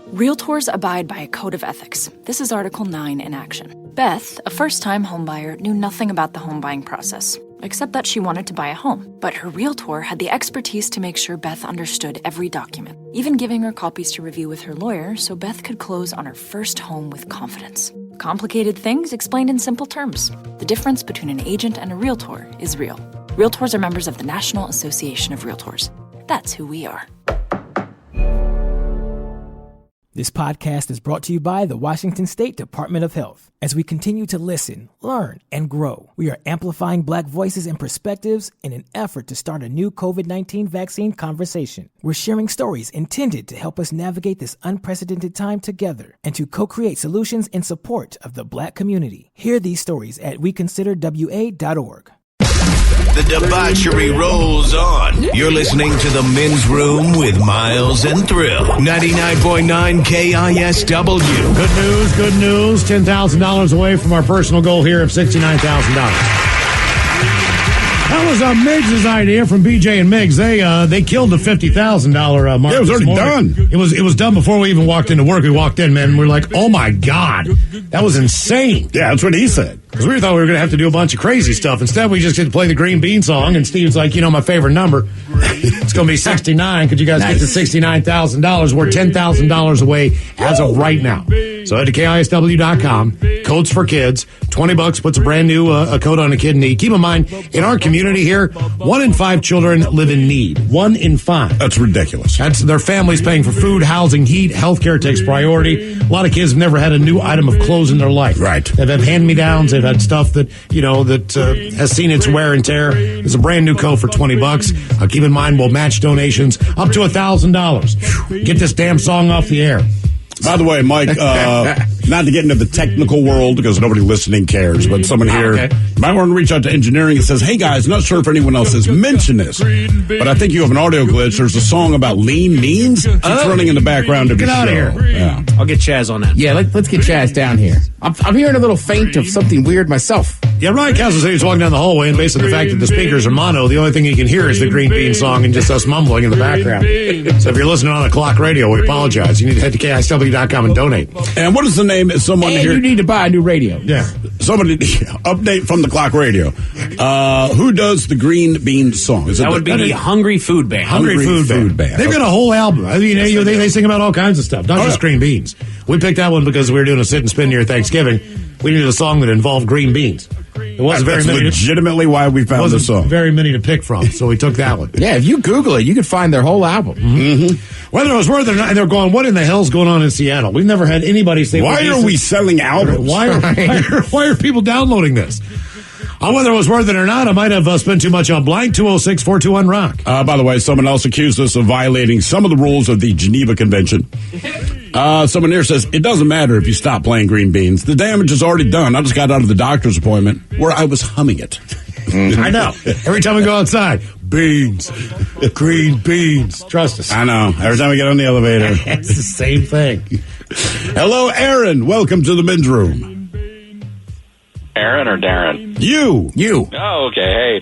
Realtors abide by a code of ethics. This is Article 9 in action. Beth, a first-time homebuyer, knew nothing about the home buying process, except that she wanted to buy a home. But her realtor had the expertise to make sure Beth understood every document, even giving her copies to review with her lawyer so Beth could close on her first home with confidence. Complicated things explained in simple terms. The difference between an agent and a realtor is real. Realtors are members of the National Association of Realtors. That's who we are. This podcast is brought to you by the Washington State Department of Health. As we continue to listen, learn, and grow, we are amplifying Black voices and perspectives in an effort to start a new COVID-19 vaccine conversation. We're sharing stories intended to help us navigate this unprecedented time together and to co-create solutions in support of the Black community. Hear these stories at weconsiderwa.org. The debauchery rolls on. You're listening to The Men's Room with Miles and Thrill. 99.9 KISW. Good news. $10,000 away from our personal goal here of $69,000. That was Miggs' idea from BJ and Miggs. They killed the $50,000 mark. Yeah, it was already done. It was done before we even walked into work. We walked in, man, and we're like, oh my God, that was insane. Yeah, that's what he said. Because we thought we were going to have to do a bunch of crazy stuff. Instead, we just get to play the Green Bean song, and Steve's like, my favorite number. It's going to be 69. Could you guys get to $69,000? We're $10,000 away as of right now. So head to KISW.com. Codes for kids. $20 puts a brand new coat on a kid in need. Keep in mind, in our community here, 1 in 5 children live in need. 1 in 5. That's ridiculous. That's their families paying for food, housing, heat. Healthcare takes priority. A lot of kids have never had a new item of clothes in their life. Right. They've had hand-me-downs. They've had stuff that, has seen its wear and tear. There's a brand new coat for $20. Keep in mind, we'll match donations up to $1,000. Get this damn song off the air. By the way, Mike, not to get into the technical world because nobody listening cares, but someone here might want to reach out to engineering and says, hey guys, not sure if anyone else has mentioned this, but I think you have an audio glitch. There's a song about lean means. It's running in the background of your show. Get out of here. Yeah. I'll get Chaz on that. Yeah, let's get Chaz down here. I'm hearing a little faint of something weird myself. Yeah, Ryan Castle said he's walking down the hallway, and based on the fact that the speakers are mono, the only thing he can hear is the Green Bean song and just us mumbling in the background. So if you're listening on the clock radio, we apologize. You need to head to KISW.com and donate. And what is the name? Someone And here. you need to buy a new radio. Yeah. Somebody update from the clock radio. Who does the Green Bean song? Is it That would be the Hungry Food Band. Hungry Food Band. They've got a whole album. I mean, they sing about all kinds of stuff, not just green beans. We picked that one because we were doing a sit and spin near Thanksgiving. We needed a song that involved green beans. It wasn't very many. Legitimately why we found the song. Very many to pick from, so we took that one. Yeah, if you Google it, you can find their whole album. Mm-hmm. Whether it was worth it or not, they're going, what in the hell's going on in Seattle? We've never had anybody say, why are we selling albums? Why are people downloading this? On whether it was worth it or not, I might have spent too much on blank. 206-421-ROCK. By the way, someone else accused us of violating some of the rules of the Geneva Convention. Someone here says, it doesn't matter if you stop playing Green Beans. The damage is already done. I just got out of the doctor's appointment where I was humming it. I know. Every time we go outside, beans, green beans. Trust us. I know. Every time we get on the elevator. It's the same thing. Hello, Aaron. Welcome to the men's room. Aaron or Darren? You. Oh, okay. Hey.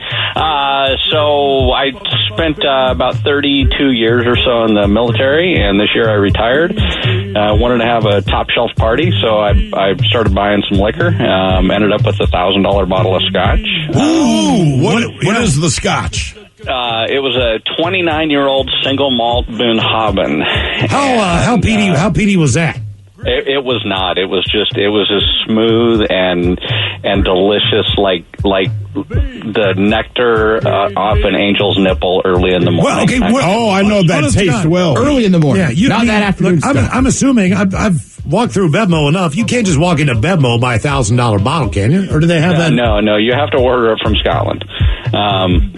So I spent about 32 years or so in the military, and this year I retired. Wanted to have a top shelf party, so I started buying some liquor. Ended up with a $1,000 bottle of scotch. Ooh, what is the scotch? It was a 29-year-old single malt Boone Hobbin. How peaty was that? It was not. It was just smooth and delicious, like the nectar off an angel's nipple early in the morning. Well, okay. I know that tastes well. Early in the morning. Yeah, not that afternoon. Look, I'm assuming I've walked through Bevmo enough. You can't just walk into Bevmo and buy a $1,000 bottle, can you? Or do they have that? No. You have to order it from Scotland. The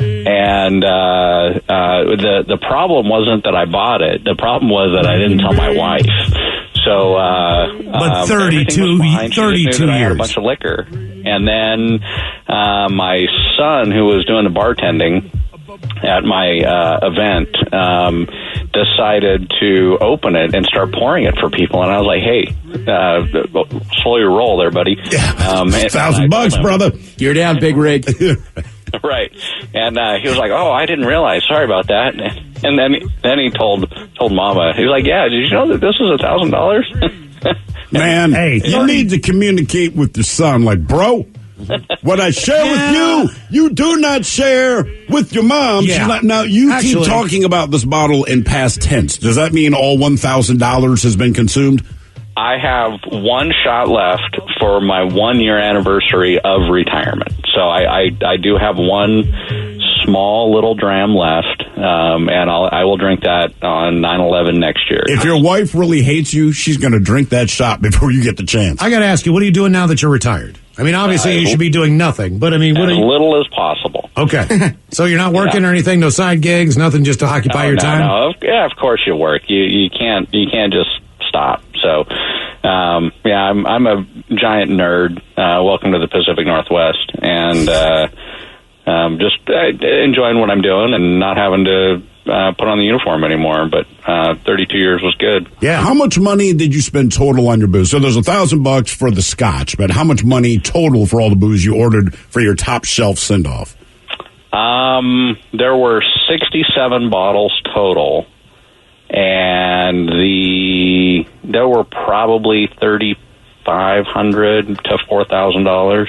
problem wasn't that I bought it. The problem was that I didn't tell my wife. So, but 32 years. I had a bunch of liquor. And then, my son, who was doing the bartending at my, event, decided to open it and start pouring it for people. And I was like, hey, slow your roll there, buddy. $1,000, brother. You're down, big rig. Right. And he was like, oh, I didn't realize. Sorry about that. And then he told Mama, he was like, "Yeah, did you know that this was $1,000?" Man, hey, you need to communicate with your son, like, bro. What I share with you do not share with your mom. Yeah. Now, you keep talking about this bottle in past tense. Does that mean all $1,000 has been consumed? I have one shot left for my 1 year anniversary of retirement. So I do have one small little dram left, and I will drink that on 9/11 next year. If your wife really hates you, she's going to drink that shot before you get the chance. I got to ask you, what are you doing now that you're retired? I mean, obviously you should be doing nothing, but I mean, what as little as possible. Okay, so you're not working or anything, no side gigs, nothing, just to occupy your time. No, yeah, of course you work. You can't just stop. So, I'm a giant nerd. Welcome to the Pacific Northwest, and just enjoying what I'm doing and not having to put on the uniform anymore. But 32 years was good. Yeah. How much money did you spend total on your booze? So there's $1,000 for the scotch, but how much money total for all the booze you ordered for your top shelf send off? There were 67 bottles total, and there were probably $3,500 to $4,000.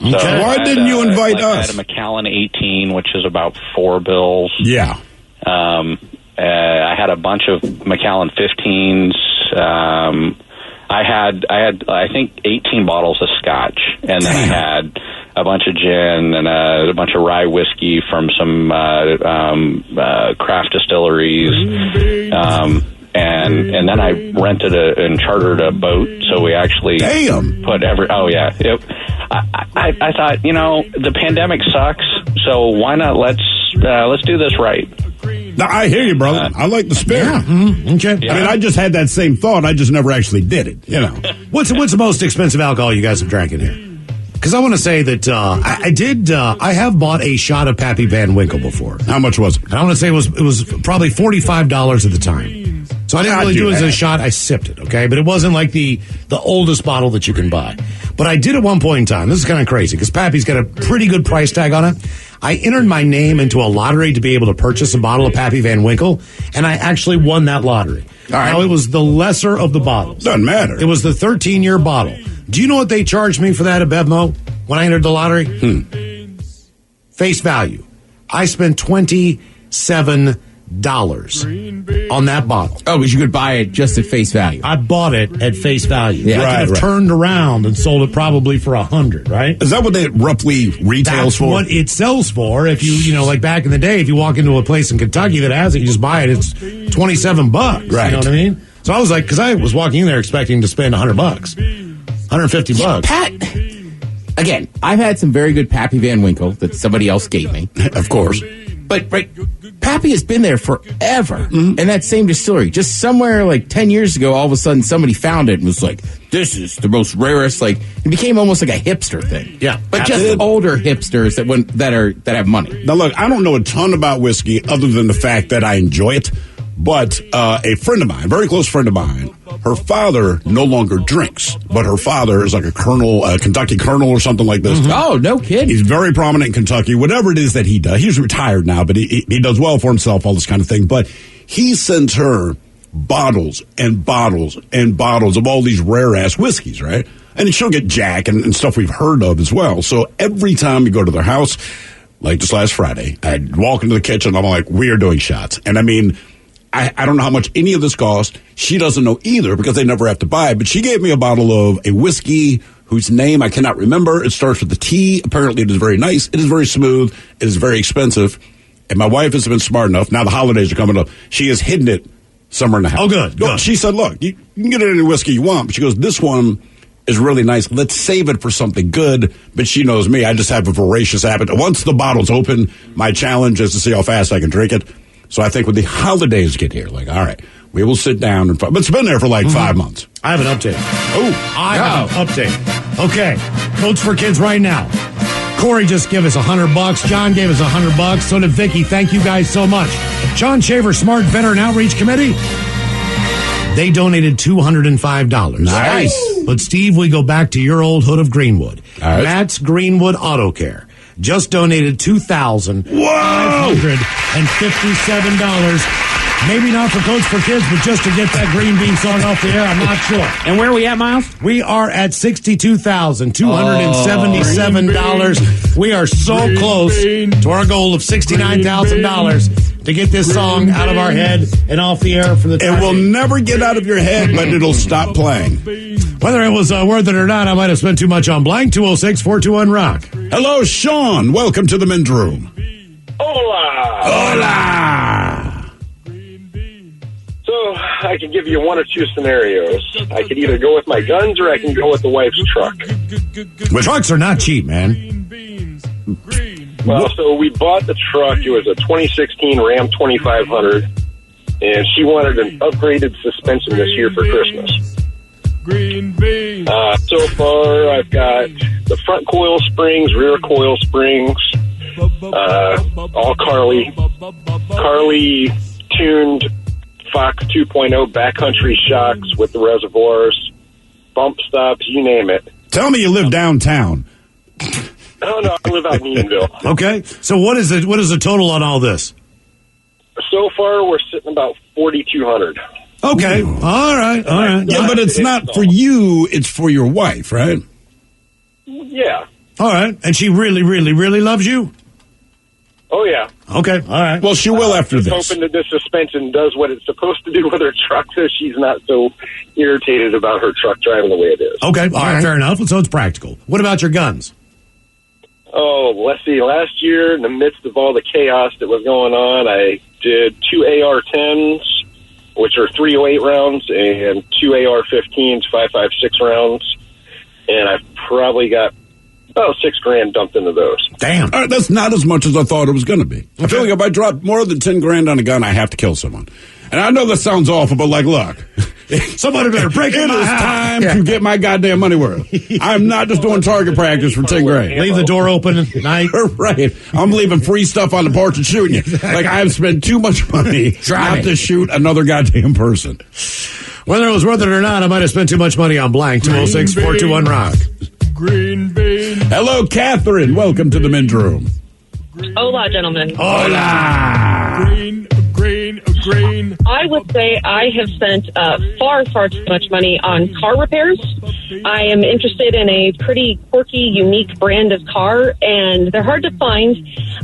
Okay. So why didn't you invite us? I had a Macallan 18, which is about $4. Yeah. I had a bunch of Macallan 15s. I had I think 18 bottles of scotch, and then I had a bunch of gin and a bunch of rye whiskey from some craft distilleries. And then I rented and chartered a boat, so we actually put I thought, the pandemic sucks, so why not let's do this right. No, I hear you, brother. I like the spirit. Yeah. Mm-hmm. Okay. Yeah. I mean, I just had that same thought. I just never actually did it. What's the most expensive alcohol you guys have drank in here? Because I want to say that I have bought a shot of Pappy Van Winkle before. How much was it? I want to say it was probably $45 at the time. So I didn't really do it as a shot. I sipped it, okay? But it wasn't like the oldest bottle that you can buy. But I did at one point in time. This is kind of crazy because Pappy's got a pretty good price tag on it. I entered my name into a lottery to be able to purchase a bottle of Pappy Van Winkle, and I actually won that lottery. All right. Now, it was the lesser of the bottles. Doesn't matter. It was the 13-year bottle. Do you know what they charged me for that at Bevmo when I entered the lottery? Face value. I spent $27 on that bottle. Oh, because you could buy it just at face value. I bought it at face value. Yeah. I could have turned around and sold it probably for $100, right? Is that what they roughly retails for? That's what it sells for. If you like back in the day, if you walk into a place in Kentucky that has it, you just buy it. It's $27. Right. You know what I mean? So I was like, because I was walking in there expecting to spend $100, $150. Pat, again, I've had some very good Pappy Van Winkle that somebody else gave me. Of course. But Pappy has been there forever. In that same distillery. Just somewhere like 10 years ago, all of a sudden somebody found it and was like, this is the most rarest. Like, it became almost like a hipster thing. Yeah. But just older hipsters that have money. Now look, I don't know a ton about whiskey other than the fact that I enjoy it. But a friend of mine, very close friend of mine, her father no longer drinks, but her father is like a colonel, a Kentucky colonel or something like this. Oh, no kidding. He's very prominent in Kentucky, whatever it is that he does. He's retired now, but he does well for himself, all this kind of thing. But he sends her bottles and bottles and bottles of all these rare-ass whiskeys, right? And she'll get Jack and stuff we've heard of as well. So every time we go to their house, like this last Friday, I'd walk into the kitchen, I'm like, we are doing shots. And I mean, I don't know how much any of this costs. She doesn't know either because they never have to buy it. But she gave me a bottle of a whiskey whose name I cannot remember. It starts with a T. Apparently it is very nice. It is very smooth. It is very expensive. And my wife has been smart enough. Now the holidays are coming up. She has hidden it somewhere in the house. Oh, good. She said, look, you can get any whiskey you want. But she goes, this one is really nice. Let's save it for something good. But she knows me. I just have a voracious habit. Once the bottle's open, my challenge is to see how fast I can drink it. So I think when the holidays get here, like, all right, we will sit down but it's been there for like 5 months. I have an update. I have an update. Okay, Coats for Kids right now. Corey just gave us $100. John gave us $100. So did Vicky. Thank you guys so much. John Shaver Smart Veteran Outreach Committee. They donated $205. Nice. But Steve, we go back to your old hood of Greenwood. All right. Matt's Greenwood Auto Care. just donated $2,557. Maybe not for Coach for Kids, but just to get that green bean song off the air. I'm not sure. And where are we at, Miles? We are at $62,277. We are so close to our goal of $69,000 to get this song out of our head and off the air for the time. It will never get out of your head, but it'll stop playing. Whether it was worth it or not, I might have spent too much on blank. 206-421-ROCK. Hello, Sean. Welcome to the men's room. Hola. Hola. So I can give you one or two scenarios. I could either go with my guns or I can go with the wife's truck. Well, trucks are not cheap, man. Well, so we bought the truck. It was a 2016 Ram 2500, and she wanted an upgraded suspension this year for Christmas. So far, I've got the front coil springs, rear coil springs, all Carly tuned Fox 2.0 backcountry shocks with the reservoirs, bump stops, you name it. Tell me you live downtown. Oh, no, I live out in Eatonville. Okay, so what is the total on all this? So far, we're sitting about $4,200. Okay, all right. Yeah, but it's not for you, it's for your wife, right? Yeah. All right, and she really, really, really loves you? Oh, yeah. Okay, all right. Well, she will after this. Hoping that this suspension does what it's supposed to do with her truck, so she's not so irritated about her truck driving the way it is. Okay, all right, fair enough. So it's practical. What about your guns? Oh, let's see. Last year, in the midst of all the chaos that was going on, I did 2 AR-10s, which are 308 rounds, and 2 AR-15s, 5.56 rounds. And I've probably got about $6,000 dumped into those. Damn. All right, that's not as much as I thought it was going to be. I feel like if I drop more than $10,000 on a gun, I have to kill someone. And I know that sounds awful, but like, look, somebody better break it. It is time to get my goddamn money worth. I'm not just doing target practice for $10,000. Leave the door open at night. Right. I'm leaving free stuff on the porch and shooting you. Like, I've spent too much money not to shoot another goddamn person. Whether it was worth it or not, I might have spent too much money on blank. 206-421-ROCK. Green bean. Hello, Catherine. Welcome to the men's room. Hola, gentlemen. Hola. Green. I would say I have spent far too much money on car repairs. I am interested in a pretty quirky, unique brand of car, and they're hard to find.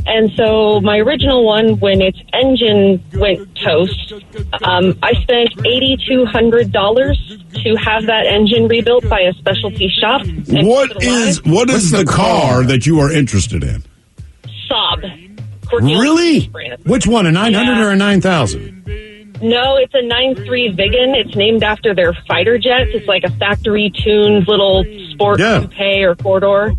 And so my original one, when its engine went toast, I spent $8,200 to have that engine rebuilt by a specialty shop. What is the car that you are interested in? Saab. Really? Which one, a 900 or a 9,000? No, it's a 9.3 Vigan. It's named after their fighter jets. It's like a factory-tuned little sport coupe or four-door.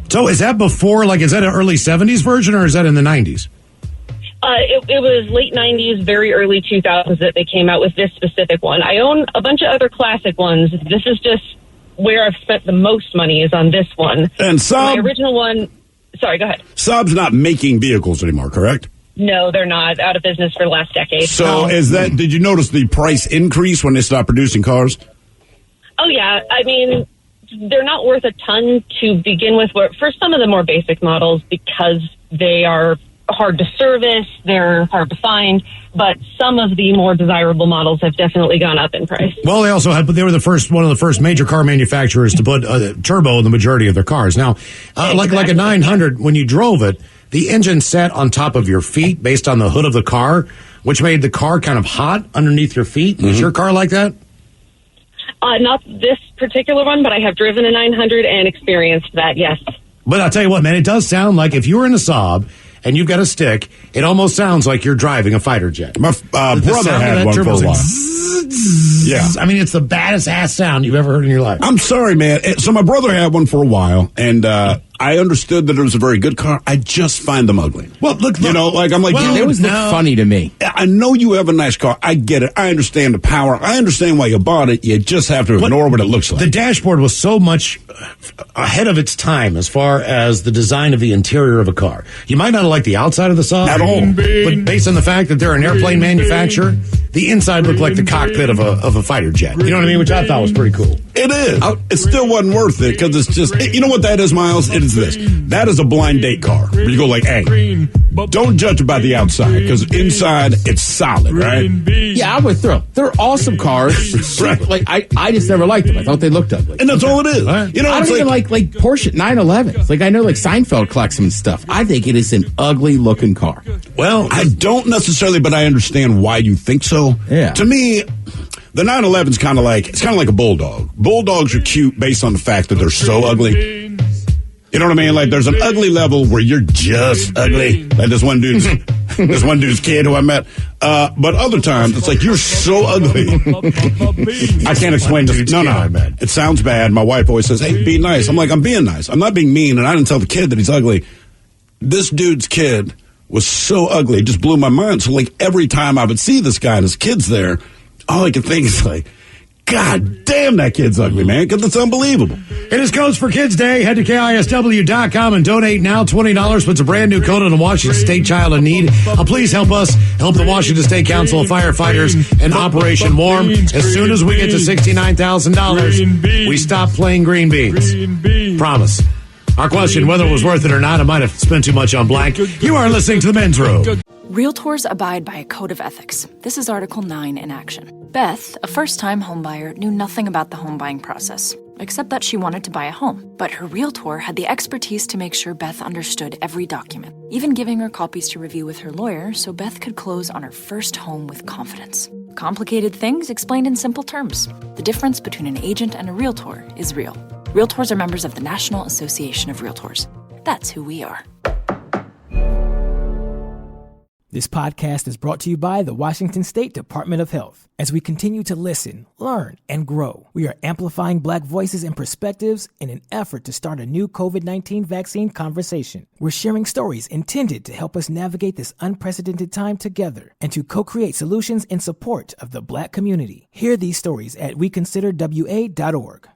So is that before, is that an early 70s version, or is that in the 90s? It was late 90s, very early 2000s that they came out with this specific one. I own a bunch of other classic ones. This is just where I've spent the most money is on this one. And Saab... My original one... Sorry, go ahead. Saab's not making vehicles anymore, correct? No, they're not. Out of business for the last decade. So did you notice the price increase when they stopped producing cars? Oh, yeah. I mean, they're not worth a ton to begin with. For some of the more basic models, because they are hard to service, they're hard to find, but some of the more desirable models have definitely gone up in price. Well, they also they were one of the first major car manufacturers to put turbo in the majority of their cars. Now, like a 900, when you drove it, the engine sat on top of your feet based on the hood of the car, which made the car kind of hot underneath your feet. Mm-hmm. Is your car like that? Not this particular one, but I have driven a 900 and experienced that, yes. But I'll tell you what, man, it does sound like if you were in a Saab and you've got a stick, it almost sounds like you're driving a fighter jet. My brother had one for a while. Yeah. I mean, it's the baddest ass sound you've ever heard in your life. I'm sorry, man. So my brother had one for a while, and I understood that it was a very good car. I just find them ugly. Well, look. I'm like, well, they always look funny to me. I know you have a nice car. I get it. I understand the power. I understand why you bought it. You just have to ignore what it looks like. The dashboard was so much ahead of its time as far as the design of the interior of a car. You might not like the outside of the Saab at all, but based on the fact that they're an airplane manufacturer, the inside looked like the cockpit of a fighter jet. You know what I mean? Which I thought was pretty cool. It is. It still wasn't worth it because it's just, you know what that is, Miles? It is this. That is a blind date car. Where you go like, hey, don't judge it by the outside, because inside it's solid, right? Yeah, I'm with Thrill. They're awesome cars. Right. Like I just never liked them. I thought they looked ugly. And that's all it is. Right. You know, I don't even like Porsche 911s. Like, I know like Seinfeld collects them and stuff. I think it is an ugly looking car. Well, I don't necessarily, but I understand why you think so. Yeah. To me, the 911 is kind of like a bulldog. Bulldogs are cute based on the fact that they're so ugly. You know what I mean? Like, there's an ugly level where you're just ugly. Like this one dude's kid who I met. But other times, it's like, you're so ugly. I can't explain this. No. It sounds bad. My wife always says, hey, be nice. I'm like, I'm being nice. I'm not being mean, and I didn't tell the kid that he's ugly. This dude's kid was so ugly. It just blew my mind. So, like, every time I would see this guy and his kid's there, all I could think is like, God damn, that kid's ugly, man, because it's unbelievable. It is Codes for Kids Day. Head to KISW.com and donate now. $20 puts a brand new coat on a Washington State child in need. Please help us help the Washington State Council of Firefighters and Operation Warm. As soon as we get to $69,000, we stop playing green beans. Promise. Our question, whether it was worth it or not, I might have spent too much on blank. You are listening to The Men's Room. Realtors abide by a code of ethics. This is Article 9 in action. Beth, a first-time homebuyer, knew nothing about the home buying process, except that she wanted to buy a home. But her realtor had the expertise to make sure Beth understood every document, even giving her copies to review with her lawyer so Beth could close on her first home with confidence. Complicated things explained in simple terms. The difference between an agent and a realtor is real. Realtors are members of the National Association of Realtors. That's who we are. This podcast is brought to you by the Washington State Department of Health. As we continue to listen, learn, and grow, we are amplifying Black voices and perspectives in an effort to start a new COVID-19 vaccine conversation. We're sharing stories intended to help us navigate this unprecedented time together and to co-create solutions in support of the Black community. Hear these stories at weconsiderwa.org.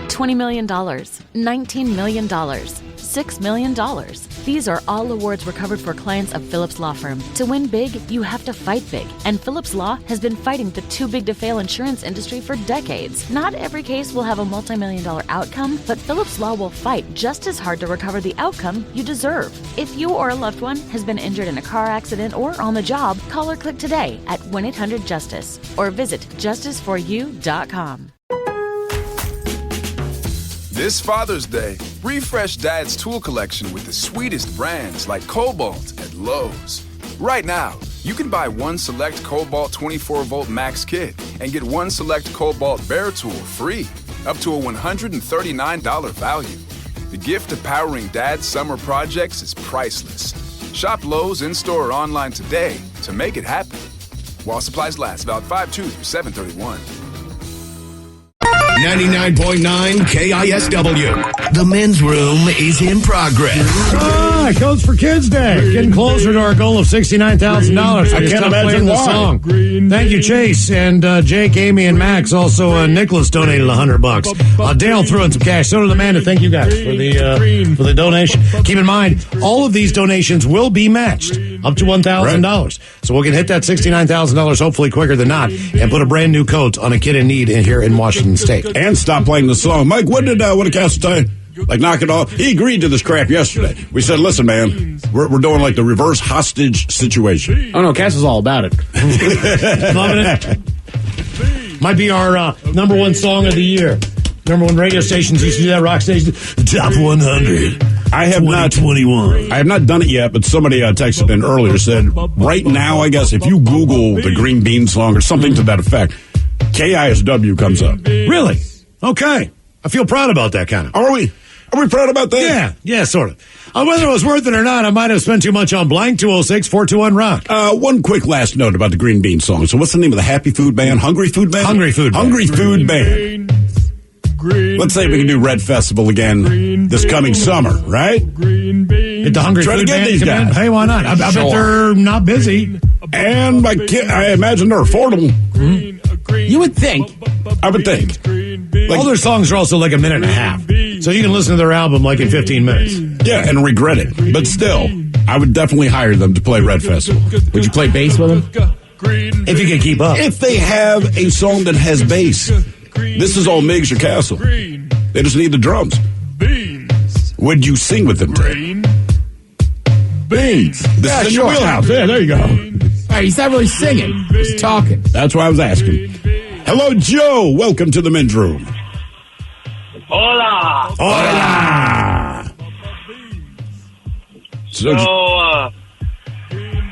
$20 million, $19 million, $6 million. These are all awards recovered for clients of Phillips Law Firm. To win big, you have to fight big. And Phillips Law has been fighting the too big to fail insurance industry for decades. Not every case will have a multi-million-dollar outcome, but Phillips Law will fight just as hard to recover the outcome you deserve. If you or a loved one has been injured in a car accident or on the job, call or click today at 1-800-JUSTICE or visit justiceforyou.com. This Father's Day, refresh Dad's tool collection with the sweetest brands like Cobalt at Lowe's. Right now, you can buy one select Cobalt 24-volt Max kit and get one select Cobalt Bear tool free, up to a $139 value. The gift of powering Dad's summer projects is priceless. Shop Lowe's in-store or online today to make it happen. While supplies last, valid 5/2 through 7/31. 99.9 KISW. The men's room is in progress. Codes for Kids Day. Getting closer to our goal of $69,000. I can't imagine the why. Song. Thank you, Chase. And Jake, Amy, and Max. Also, Nicholas donated $100. Dale threw in some cash. So did Amanda. Thank you guys for the donation. Keep in mind, all of these donations will be matched up to $1,000. Right. So we can hit that $69,000 hopefully quicker than not and put a brand new coat on a kid in need here in Washington State. And stop playing the song. Mike, what did Castle tell you? Like, knock it off. He agreed to this crap yesterday. We said, listen, man, we're doing like the reverse hostage situation. Oh, no, Castle's all about it. Loving it. Might be our number one song of the year. Number one radio stations used to do that, rock station. Top 100. I have 2021. I have not done it yet, but somebody texted in earlier, said, right now, I guess, if you Google the Green Bean song or something to that effect, KISW comes up. Really? Okay. I feel proud about that kind of. Are we proud about that? Yeah, sort of. Whether it was worth it or not, I might have spent too much on blank. 206-421-ROCK. One quick last note about the Green Bean song. So what's the name of the Happy Food Band? Hungry Food Band? Hungry Food Band. Let's say we can do Red Festival again this coming summer, right? Get the Hungry Food Band these guys. Hey, why not? I bet they're not busy. And I imagine they're affordable. You would think. I would think. All their songs are also like a minute and a half. So you can listen to their album like in 15 minutes. Yeah, and regret it. But still, I would definitely hire them to play Red Festival. Would you play bass with them? If you can keep up. If they have a song that has bass. This is all Miggs or Castle. They just need the drums. Would you sing with them, Tim? Beans. This is in your wheelhouse. Yeah, there you go. All right, he's not really singing. He's talking. That's why I was asking. Hello, Joe. Welcome to the men's room. Hola. Hola. So,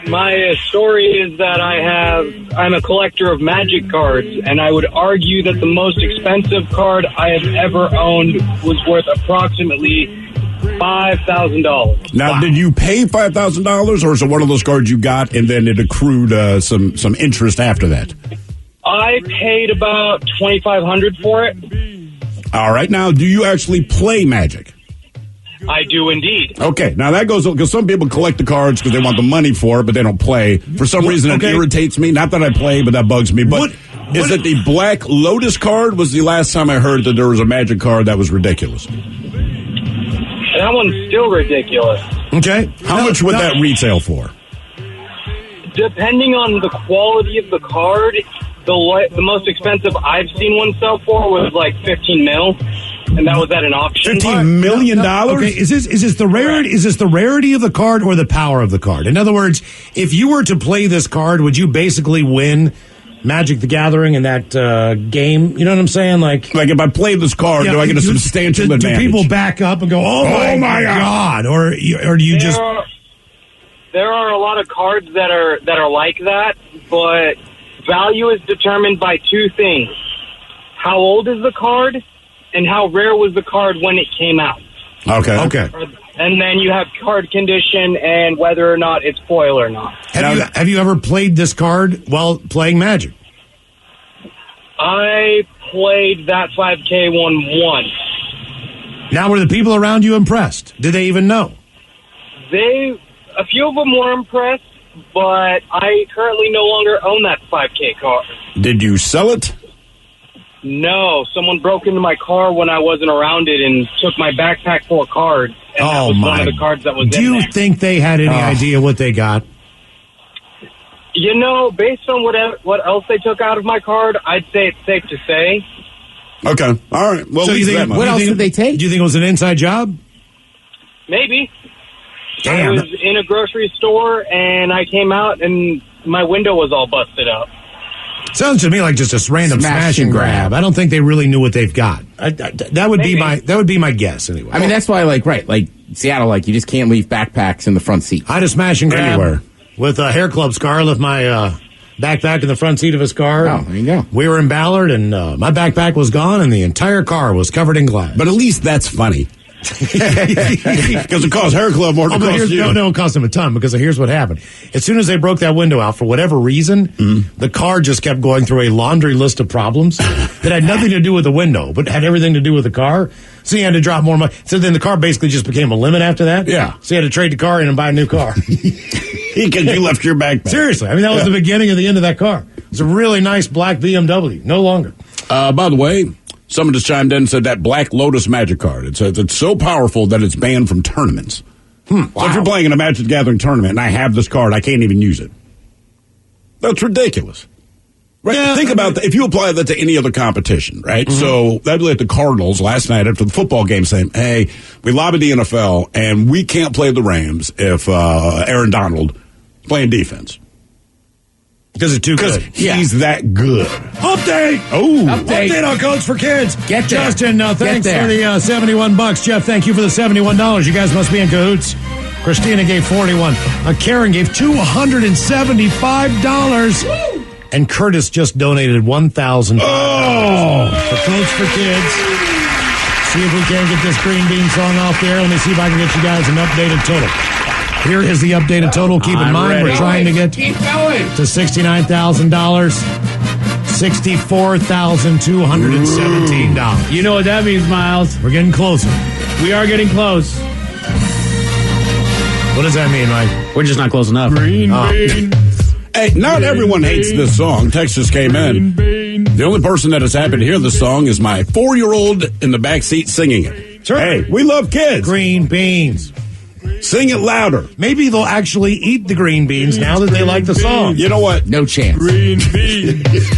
my story is that I'm a collector of Magic cards, and I would argue that the most expensive card I have ever owned was worth approximately $5,000. Now, did you pay $5,000, or is it one of those cards you got and then it accrued some interest after that? I paid about $2,500 for it. All right. Now, do you actually play Magic? I do indeed. Okay. Now, that goes because some people collect the cards because they want the money for it, but they don't play. For some reason, it irritates me. Not that I play, but that bugs me. But is it the Black Lotus card? Was the last time I heard that there was a Magic card that was ridiculous? That one's still ridiculous. Okay. How much would that retail for? Depending on the quality of the card, the most expensive I've seen one sell for was like $15 million, and that was at an auction. $15 million? Okay, is this the rarity? Is this the rarity of the card or the power of the card? In other words, if you were to play this card, would you basically win Magic the Gathering in that game? You know what I'm saying? Like if I play this card, do I get a substantial advantage? Do people back up and go, "Oh my God," or do you just? There are a lot of cards that are like that, but value is determined by two things: how old is the card, and how rare was the card when it came out. Okay. And then you have card condition and whether or not it's foil or not. Have you ever played this card while playing Magic? I played that 5K one once. Now, were the people around you impressed? Did they even know? A few of them were impressed, but I currently no longer own that 5K card. Did you sell it? No, someone broke into my car when I wasn't around it and took my backpack full of cards. And that was one of the cards that was in there. Do you think they had any idea what they got? You know, based on what else they took out of my card, I'd say it's safe to say. Okay, all right. Well, so what else did they take? Do you think it was an inside job? Maybe. Damn. I was in a grocery store, and I came out, and my window was all busted up. Sounds to me like just a random smash and grab. I don't think they really knew what they've got. That would be my guess anyway. I mean, that's why, like Seattle, you just can't leave backpacks in the front seat. I had a smash and grab anywhere with a hair club scar. Left my backpack in the front seat of his car. Oh, there you go. We were in Ballard, and my backpack was gone, and the entire car was covered in glass. But at least that's funny. Because it cost Hair Club more than it cost you. No, it cost him a ton because here's what happened. As soon as they broke that window out, for whatever reason, the car just kept going through a laundry list of problems that had nothing to do with the window, but had everything to do with the car. So he had to drop more money. So then the car basically just became a limit after that. Yeah. So he had to trade the car in and buy a new car. Because you left your backpack. Seriously. I mean, that was the beginning of the end of that car. It was a really nice black BMW. No longer. By the way, someone just chimed in and said that Black Lotus Magic card. It says it's so powerful that it's banned from tournaments. Wow. So if you're playing in a Magic the Gathering tournament and I have this card, I can't even use it. That's ridiculous. Right? Yeah, think about that. If you apply that to any other competition, right? Mm-hmm. So that'd be like the Cardinals last night after the football game saying, hey, we lobbied the NFL and we can't play the Rams if Aaron Donald is playing defense. Because it's too good. He's that good. Update! Update on Codes for Kids. Get there. Justin, thanks for the $71. Jeff, thank you for the $71. You guys must be in cahoots. Christina gave $41. Karen gave $275. Woo! And Curtis just donated $1,000 for Codes for Kids. See if we can get this Green Bean song off there. Let me see if I can get you guys an updated total. Here is the updated total. Keep in mind, we're trying to get to $69,000. $64,217. You know what that means, Miles. We're getting closer. We are getting close. What does that mean, Mike? We're just not close enough. Green bean. Hey, not everyone hates this song. Text just came in. The only person that is happy to hear this song is my 4-year-old in the back seat singing it. Sure. Hey, we love kids. Green beans. Sing it louder. Maybe they'll actually eat the green beans now that they like the song. You know what? No chance. Green beans.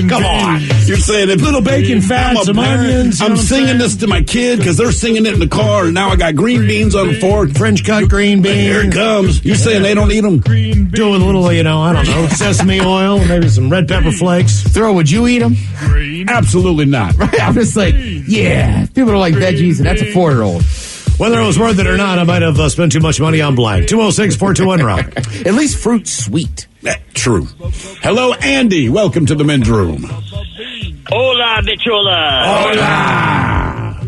Come on. You're saying if Little bacon fat, some onions. I'm singing this to my kid because they're singing it in the car, and now I got green beans on the fork. French cut green beans. Here it comes. You're saying they don't eat them? Do with a little, I don't know, sesame oil, maybe some red pepper flakes. Throw, would you eat them? Absolutely not. Right? I'm just like, yeah, people don't like veggies, and that's a 4-year-old. Whether it was worth it or not, I might have spent too much money on blank. 206-421-ROCK. At least fruit's sweet. True. Hello, Andy. Welcome to the men's room. Hola, bichola. Hola.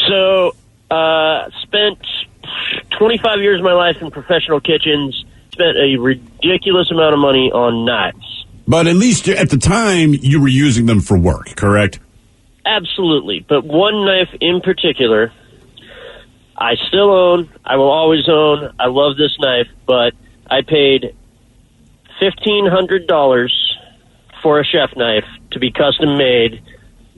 So, spent 25 years of my life in professional kitchens, spent a ridiculous amount of money on knives. But at least at the time, you were using them for work, correct? Absolutely. But one knife in particular, I still own, I will always own. I love this knife, but I paid $1,500 for a chef knife to be custom made,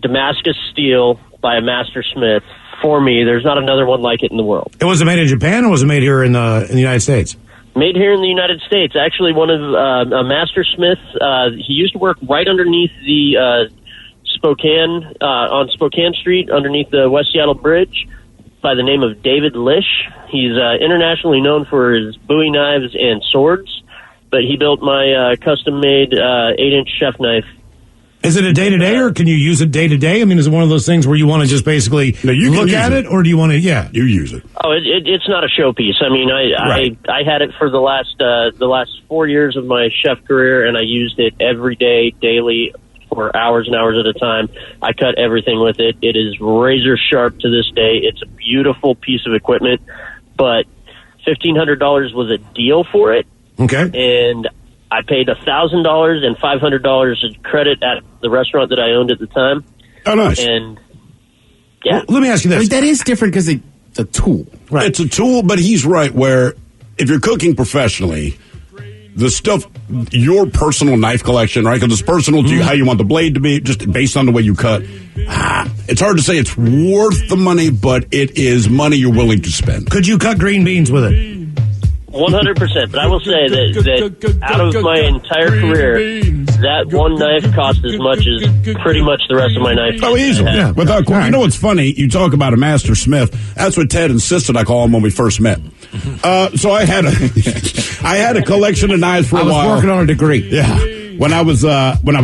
Damascus steel by a master smith for me. There's not another one like it in the world. And was it made in Japan or was it made here in the United States? Made here in the United States. Actually, one of a master smith. He used to work right underneath the Spokane on Spokane Street, underneath the West Seattle Bridge, by the name of David Lish. He's internationally known for his Bowie knives and swords, but he built my custom-made 8-inch chef knife. Is it a day-to-day, or can you use it day-to-day? I mean, is it one of those things where you want to just basically look at it, or do you want to, You use it. Oh, it's not a showpiece. I mean, I had it for the last 4 years of my chef career, and I used it every day, daily, for hours and hours at a time. I cut everything with it. It is razor sharp to this day. It's a beautiful piece of equipment, but $1,500 was a deal for it. Okay. And I paid $1,000 and $500 in credit at the restaurant that I owned at the time. Oh, nice. And yeah. Well, let me ask you this. I mean, that is different because it's a tool. Right. It's a tool, but he's right where if you're cooking professionally, the stuff, your personal knife collection, right? Because it's personal to you, how you want the blade to be, just based on the way you cut. It's hard to say it's worth the money, but it is money you're willing to spend. Could you cut green beans with it? 100%. But I will say that out of my entire career, that one knife cost as much as pretty much the rest of my knife. Oh, easily. Yeah. Without question. You know what's funny? You talk about a master smith. That's what Ted insisted I call him when we first met. So I had a collection of knives for a while. I was working on a degree. Yeah. When I was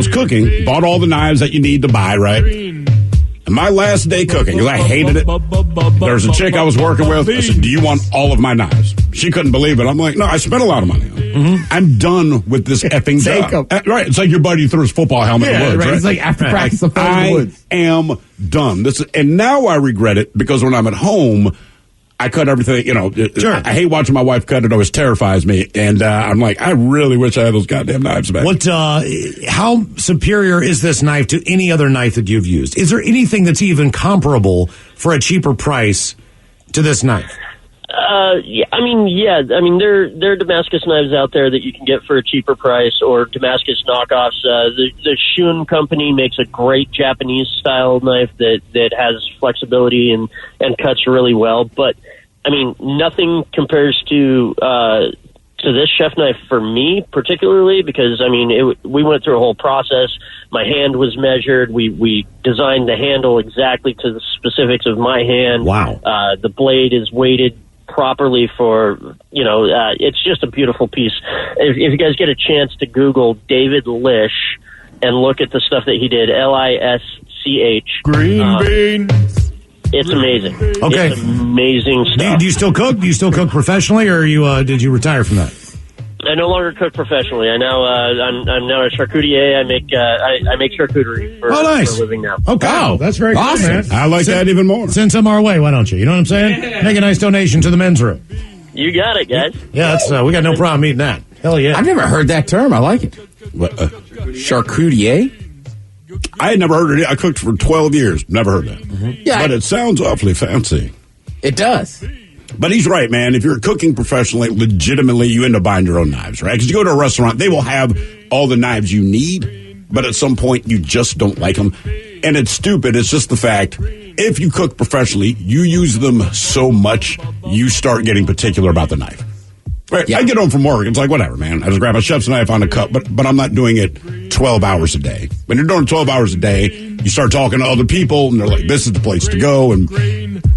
cooking, bought all the knives that you need to buy, right? And my last day cooking, because I hated it, there was a chick I was working with. I said, do you want all of my knives? She couldn't believe it. I'm like, no, I spent a lot of money on it. I'm done with this effing job. Right. It's like your buddy who threw his football helmet in the woods, right? It's like after practice, in the woods. I am done. And now I regret it because when I'm at home, I cut everything, Sure. I hate watching my wife cut. It always terrifies me. And I'm like, I really wish I had those goddamn knives back. How superior is this knife to any other knife that you've used? Is there anything that's even comparable for a cheaper price to this knife? Yeah. I mean, there are Damascus knives out there that you can get for a cheaper price, or Damascus knockoffs. The Shun company makes a great Japanese style knife that has flexibility and cuts really well. But I mean, nothing compares to this chef knife for me particularly, because I mean, we went through a whole process. My hand was measured. We designed the handle exactly to the specifics of my hand. Wow. The blade is weighted properly for, it's just a beautiful piece. If you guys get a chance to Google David Lish and look at the stuff that he did, Lisch. Green beans. It's amazing. Okay. It's amazing stuff. Do you still cook? Do you still cook professionally, or did you retire from that? I no longer cook professionally. I'm now a charcutier. I make charcuterie for, nice. for a living now. Okay, that's very awesome. Cool, man. I like that even more. Send some our way, why don't you? You know what I'm saying? Yeah. Make a nice donation to the men's room. You got it, guys. Yeah, that's we got no problem eating that. Hell yeah! I've never heard that term. I like it. What, charcutier? I had never heard it. I cooked for 12 years. Never heard that. Mm-hmm. Yeah, but it sounds awfully fancy. It does. But he's right, man. If you're cooking professionally, legitimately, you end up buying your own knives, right? Because you go to a restaurant, they will have all the knives you need, but at some point, you just don't like them. And it's stupid. It's just the fact if you cook professionally, you use them so much, you start getting particular about the knife. Right. Yeah. I get home from work. It's like, whatever, man. I just grab a chef's knife on a cup, but I'm not doing it 12 hours a day. When you're doing 12 hours a day, you start talking to other people, and they're like, this is the place to go, and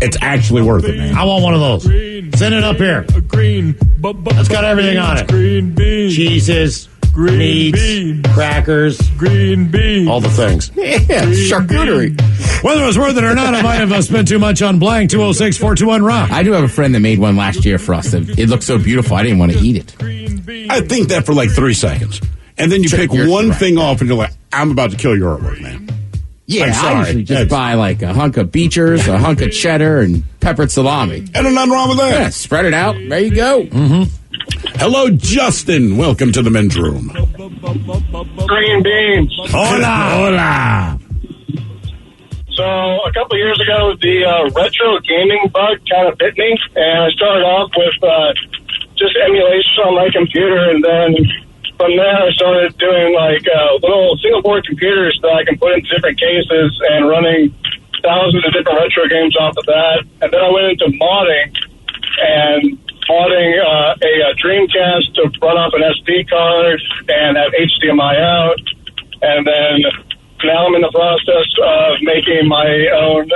it's actually worth it, man. I want one of those. Send it up here. It's got everything on it. Cheeses, meats, crackers, all the things. Yeah, charcuterie. Whether it was worth it or not, I might have spent too much on blank. 206-421-ROCK. I do have a friend that made one last year for us. It looked so beautiful, I didn't want to eat it. I think that for like 3 seconds. And then you pick one thing off, and you're like, I'm about to kill your artwork, man. Yeah, I'm sorry. I usually just buy like a hunk of Beechers, a hunk of cheddar, and peppered salami. And there's nothing wrong with that. Yeah, spread it out. There you go. Mm-hmm. Hello, Justin. Welcome to the men's room. Green beans. Hola. Hola. So a couple years ago, the retro gaming bug kind of bit me, and I started off with just emulation on my computer, and then from there I started doing like little single-board computers that I can put into different cases and running thousands of different retro games off of that. And then I went into modding and modding a Dreamcast to run off an SD card and have HDMI out, and then now I'm in the process of making my own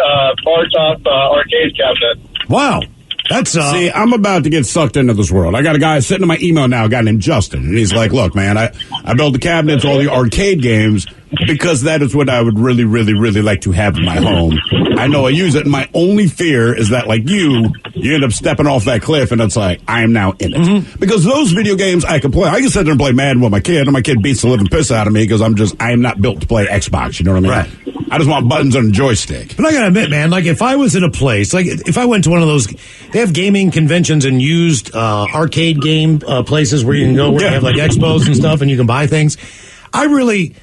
bar top arcade cabinet. Wow. That's See, I'm about to get sucked into this world. I got a guy sitting in my email now, a guy named Justin, and he's like, look, man, I build the cabinets, all the arcade games, because that is what I would really, really, really like to have in my home. I know I use it, and my only fear is that, like you end up stepping off that cliff, and it's like, I am now in it. Mm-hmm. Because those video games I can play. I can sit there and play Madden with my kid, and my kid beats the living piss out of me because I am not built to play Xbox, you know what I mean? Right. I just want buttons and a joystick. But I gotta admit, man, like if I was in a place, like if I went to one of those, they have gaming conventions and used arcade game places where you can go where they have like expos and stuff and you can buy things. I really,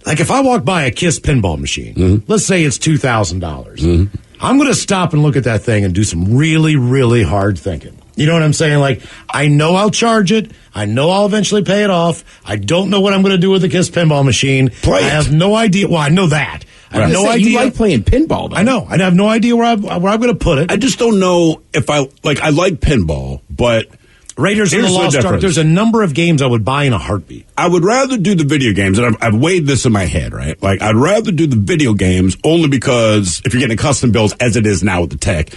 like if I walk by a KISS pinball machine, let's say it's $2,000, I'm going to stop and look at that thing and do some really, really hard thinking. You know what I'm saying? Like, I know I'll charge it. I know I'll eventually pay it off. I don't know what I'm going to do with the KISS pinball machine. I have no idea. Well, I know that. I have no idea. You like playing pinball, though. I know. I have no idea where I'm going to put it. I just don't know if I like pinball, but Raiders of the Lost Ark, there's a number of games I would buy in a heartbeat. I would rather do the video games, and I've weighed this in my head, right? Like, I'd rather do the video games only because if you're getting custom builds, as it is now with the tech,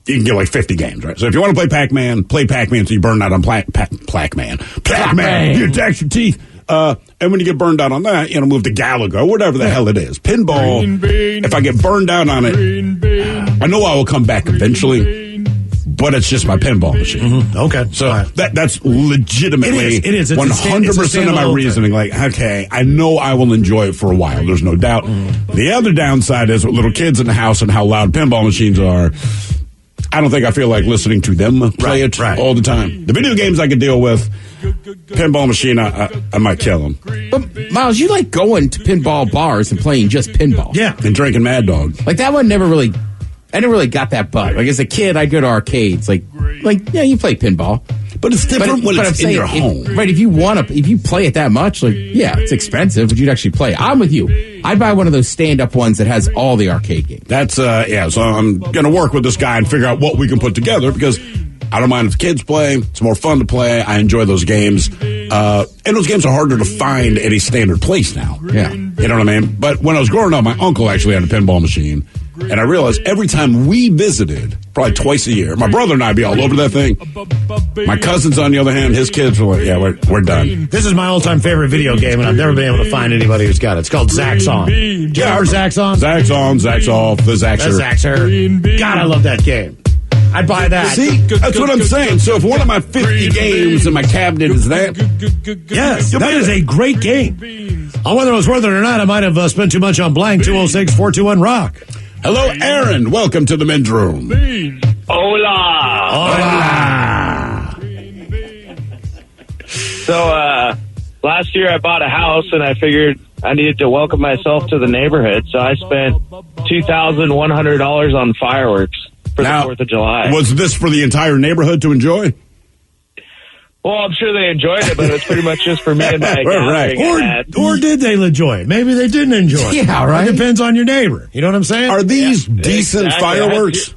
you can get like 50 games, right? So if you want to play Pac-Man so you burn out on Pac-Man. You attack your teeth. And when you get burned out on that, move to Galaga, whatever the hell it is. Pinball, if I get burned out on it, I know I will come back eventually, but it's just my pinball machine. Mm-hmm. Okay. So that's legitimately it is. It's 100% of my reasoning. Like, okay, I know I will enjoy it for a while. There's no doubt. The other downside is with little kids in the house and how loud pinball machines are. I don't think I feel like listening to them play it all the time. The video games I could deal with. Pinball machine, I might kill them. But, Miles, you like going to pinball bars and playing just pinball. Yeah. And drinking Mad Dog. Like, that one I never really got that bug. Like, as a kid, I'd go to arcades. Like, yeah, you play pinball. But it's different when it's in your home. Right, if you play it that much, like, yeah, it's expensive, but you'd actually play it. I'm with you. I'd buy one of those stand-up ones that has all the arcade games. That's, so I'm going to work with this guy and figure out what we can put together because I don't mind if the kids play. It's more fun to play. I enjoy those games. And those games are harder to find at a standard place now. Yeah. You know what I mean? But when I was growing up, my uncle actually had a pinball machine. And I realized every time we visited, probably twice a year, my brother and I would be all over that thing. My cousins, on the other hand, his kids were like, yeah, we're done. This is my all-time favorite video game, and I've never been able to find anybody who's got it. It's called Zaxxon. Do you remember Zaxxon? Zaxxon, Zax Off, the Zaxxer. The Zaxxer. God, I love that game. I'd buy that. See, that's what I'm saying. So if one of my 50 games in my cabinet is that, yes, that is a great game. On whether it was worth it or not, I might have spent too much on blank. 206-421-ROCK. Hello, Aaron. Welcome to the men's room. Hola. Hola. So, last year I bought a house and I figured I needed to welcome myself to the neighborhood. So I spent $2,100 on fireworks for the 4th of July. Was this for the entire neighborhood to enjoy? Well, I'm sure they enjoyed it, but it's pretty much just for me and my Right. Or did they enjoy it? Maybe they didn't enjoy it. Yeah, right. It depends on your neighbor. You know what I'm saying? Are these decent fireworks?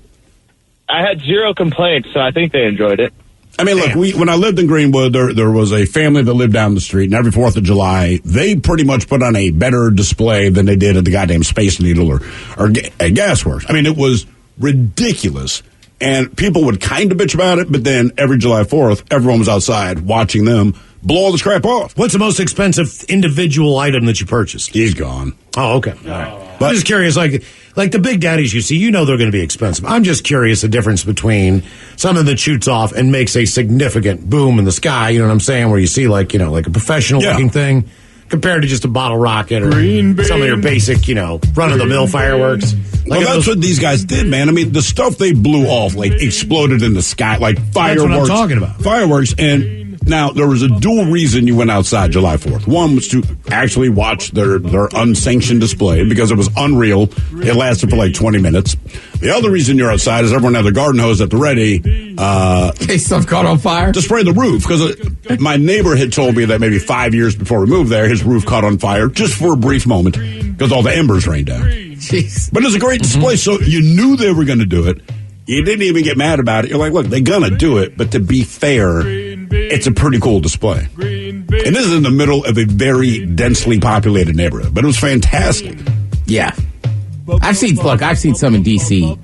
I had zero complaints, so I think they enjoyed it. I mean, look, when I lived in Greenwood, there was a family that lived down the street, and every 4th of July, they pretty much put on a better display than they did at the goddamn Space Needle or at Gasworks. I mean, it was ridiculous. And people would kind of bitch about it, but then every July 4th, everyone was outside watching them blow all the crap off. What's the most expensive individual item that you purchased? He's gone. Oh, okay. All right. But I'm just curious, like the big daddies you see, you know they're going to be expensive. I'm just curious the difference between something that shoots off and makes a significant boom in the sky, you know what I'm saying, where you see like a professional looking thing compared to just a bottle rocket or some of your basic, run-of-the-mill fireworks. Well, that's what these guys did, man. I mean, the stuff they blew off, exploded in the sky, like fireworks. That's what I'm talking about. Fireworks. And now, there was a dual reason you went outside July 4th. One was to actually watch their unsanctioned display because it was unreal. It lasted for 20 minutes. The other reason you're outside is everyone had their garden hose at the ready. In case stuff caught on fire? To spray the roof. Because my neighbor had told me that maybe 5 years before we moved there, his roof caught on fire just for a brief moment because all the embers rained down. Jeez. But it was a great display, so you knew they were going to do it. You didn't even get mad about it. You're like, look, they're going to do it, but to be fair, it's a pretty cool display. And this is in the middle of a very densely populated neighborhood, but it was fantastic. Yeah. I've seen some in D.C.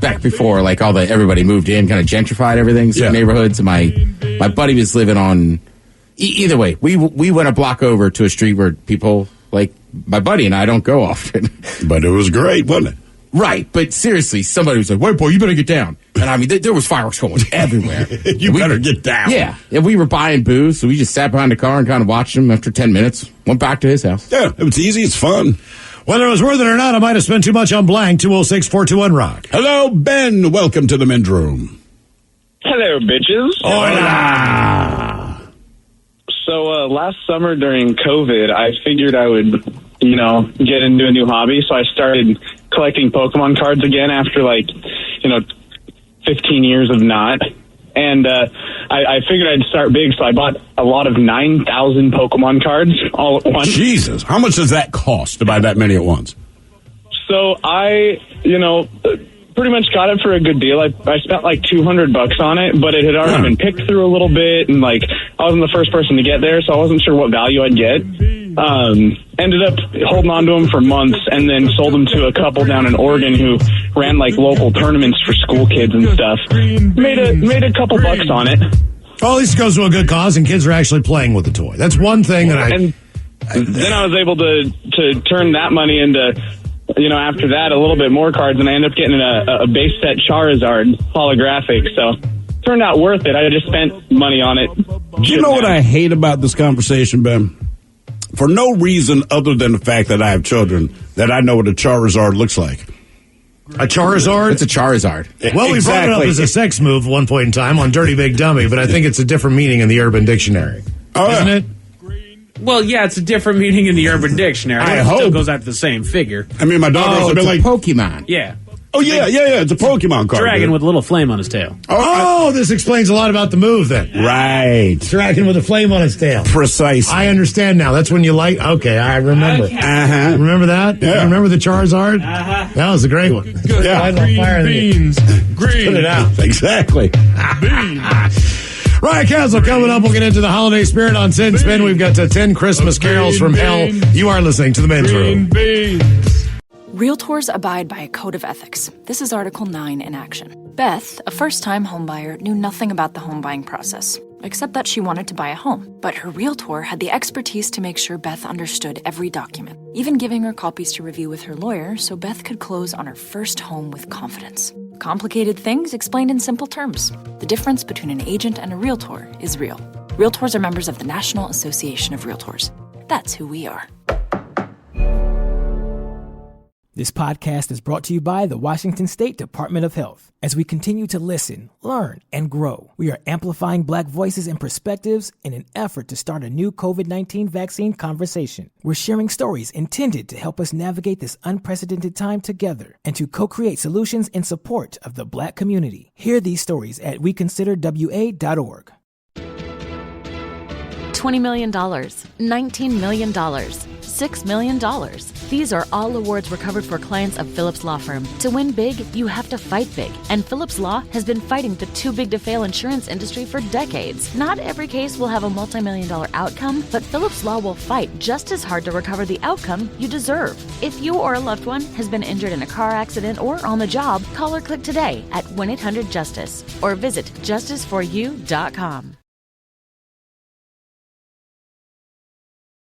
back before, everybody moved in, kind of gentrified everything, some neighborhoods. My buddy was living on, either way, we went a block over to a street where people, my buddy and I don't go often. But it was great, wasn't it? Right, but seriously, somebody was like, "Wait, boy, you better get down." And I mean, there was fireworks going everywhere. You better get down. Yeah, and we were buying booze, so we just sat behind the car and kind of watched them. After 10 minutes, went back to his house. Yeah, it was easy. It's fun. Whether it was worth it or not, I might have spent too much on blank. 206-421-ROCK. Hello, Ben. Welcome to the men's room. Hello, bitches. Hola. So last summer during COVID, I figured I would, get into a new hobby. So I started collecting Pokemon cards again after 15 years of not. And I figured I'd start big, so I bought a lot of 9,000 Pokemon cards all at once. Jesus. How much does that cost to buy that many at once? So I, pretty much got it for a good deal. I spent $200 on it, but it had already been picked through a little bit, and I wasn't the first person to get there, so I wasn't sure what value I'd get. Ended up holding on to them for months, and then sold them to a couple down in Oregon who ran local tournaments for school kids and stuff. Made a couple bucks on it. Well, at least it goes to a good cause, and kids are actually playing with the toy. That's one thing that then I was able to turn that money into, after that, a little bit more cards, and I ended up getting a base set Charizard holographic, so turned out worth it. I just spent money on it. Do you know what I hate about this conversation, Ben? For no reason other than the fact that I have children, that I know what a Charizard looks like. A Charizard? It's a Charizard. Well, we brought it up as a sex move at one point in time on Dirty Big Dummy, but I think it's a different meaning in the Urban Dictionary. Isn't it? Well, yeah, it's a different meaning in the Urban Dictionary. I It hope. still goes out to the same figure. I mean, my daughter's a bit like Pokemon. Yeah. Oh, yeah, it's a Pokemon card. Dragon with a little flame on his tail. Oh, this explains a lot about the move then. Right. Dragon with a flame on his tail. Precise. I understand now. That's when you light. Okay, I remember. Uh-huh. Remember that? Yeah. You remember the Charizard? Uh-huh. That was a great one. Good. Yeah. Light on fire. Beans. Green. Put it out. Exactly. Ryan Castle coming up. We'll get into the holiday spirit on Sin Spin. We've got 10 Christmas carols from hell. You are listening to the men's room. Realtors abide by a code of ethics. This is Article 9 in action. Beth, a first-time homebuyer, knew nothing about the home buying process, except that she wanted to buy a home. But her realtor had the expertise to make sure Beth understood every document, even giving her copies to review with her lawyer so Beth could close on her first home with confidence. Complicated things explained in simple terms. The difference between an agent and a realtor is real. Realtors are members of the National Association of Realtors. That's who we are. This podcast is brought to you by the Washington State Department of Health. As we continue to listen, learn, and grow, we are amplifying Black voices and perspectives in an effort to start a new COVID-19 vaccine conversation. We're sharing stories intended to help us navigate this unprecedented time together and to co-create solutions in support of the Black community. Hear these stories at weconsiderwa.org. $20 million, $19 million, $6 million. These are all awards recovered for clients of Phillips Law Firm. To win big, you have to fight big. And Phillips Law has been fighting the too big to fail insurance industry for decades. Not every case will have a multi-million-dollar outcome, but Phillips Law will fight just as hard to recover the outcome you deserve. If you or a loved one has been injured in a car accident or on the job, call or click today at 1-800-JUSTICE or visit justiceforyou.com.